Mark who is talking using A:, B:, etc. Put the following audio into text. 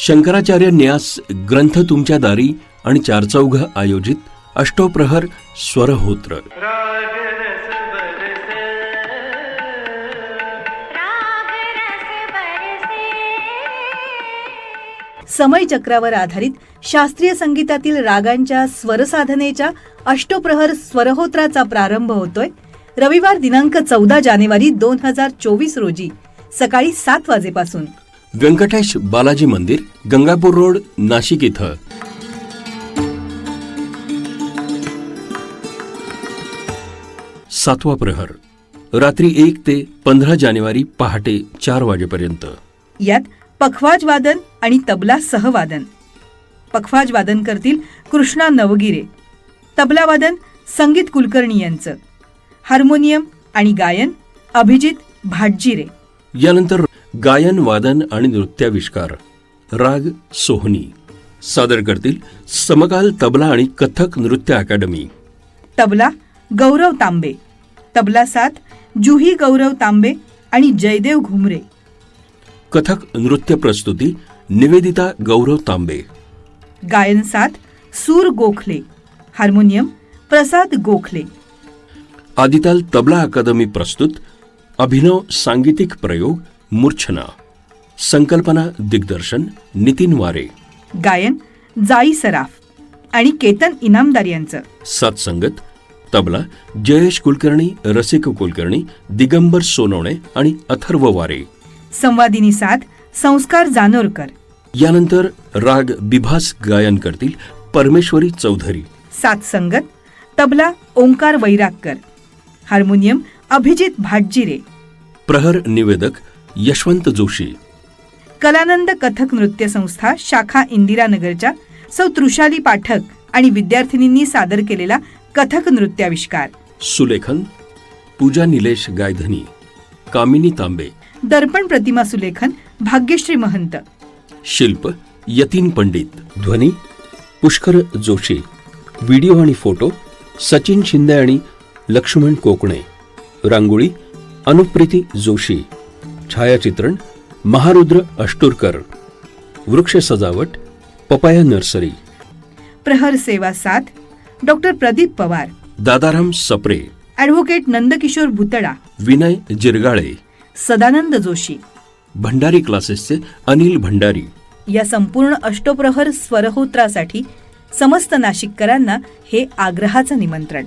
A: शंकराचार्य न्यास ग्रंथ तुमच्या दारी आणि चारचौघ आयोजित अष्टोप्रहर स्वरहोत्र.
B: समय चक्रावर आधारित शास्त्रीय संगीतातील रागांच्या स्वरसाधनेच्या अष्टोप्रहर स्वरहोत्राचा प्रारंभ होतोय रविवार दिनांक 14 जानेवारी 2024 रोजी सकाळी 7 वाजेपासून.
A: व्यंकटेश बालाजी मंदिर, गंगापूर रोड, नाशिक इथं. सातवा प्रहर रात्री 1 ते 15 जानेवारी पहाटे 4 वाजेपर्यंत.
B: यात पखवाज वादन आणि तबला सहवादन. पखवाज वादन करतील कृष्णा नवगिरे. तबला वादन संगीत कुलकर्णी यांचं. हार्मोनियम आणि गायन अभिजित भाटजिरे.
A: यानंतर गायन, वादन आणि नृत्याविष्कार राग सोहनी सादर करतील समकाल तबला आणि कथक नृत्य अकादमी.
B: तबला गौरव तांबे. तबला साथ जुही गौरव तांबे आणि जयदेव घुमरे.
A: कथक नृत्य प्रस्तुती निवेदिता गौरव तांबे.
B: गायन साथ सूर गोखले. हार्मोनियम प्रसाद गोखले.
A: आदिताल तबला अकादमी प्रस्तुत अभिनव सांगीतिक प्रयोग मूर्छना. संकल्पना दिग्दर्शन नितीन वारे.
B: गायन जाई सराफ आणि केतन इनामदार यांचं.
A: साथ संगत तबला जयेश कुलकर्णी, रसिक कुलकर्णी, दिगंबर सोनवणे आणि अथर्व वारे.
B: संवादिनी साथ संस्कार जानोरकर.
A: यानंतर राग बिभास गायन करतील परमेश्वरी चौधरी.
B: साथ संगत तबला ओंकार वैरागकर. हार्मोनियम अभिजित भाटजिरे.
A: प्रहर निवेदक यशवंत जोशी.
B: कलानंद कथक नृत्य संस्था शाखा इंदिरानगरच्या सौ तृषाली पाठक आणि विद्यार्थिनींनी सादर केलेला कथक नृत्याविष्कार.
A: सुलेखन पूजा निलेश गायधनी, कामिनी तांबे.
B: दर्पण प्रतिमा सुलेखन भाग्यश्री महंत.
A: शिल्प यतीन पंडित. ध्वनी पुष्कर जोशी. व्हिडिओ आणि फोटो सचिन शिंदे आणि लक्ष्मण कोकणे. रांगोळी अनुप्रीती जोशी. छायाचित्रण महारुद्र अष्टुरकर. वृक्ष सजावट पपाया नर्सरी.
B: प्रहर सेवा साथ डॉक्टर प्रदीप पवार,
A: दादाराम सप्रे,
B: ॲडव्होकेट नंदकिशोर भुतडा,
A: विनय जिरगाळे,
B: सदानंद जोशी.
A: भंडारी क्लासेसचे अनिल भंडारी.
B: या संपूर्ण अष्टप्रहर स्वरहोत्रासाठी समस्त नाशिककरांना हे आग्रहाचं निमंत्रण.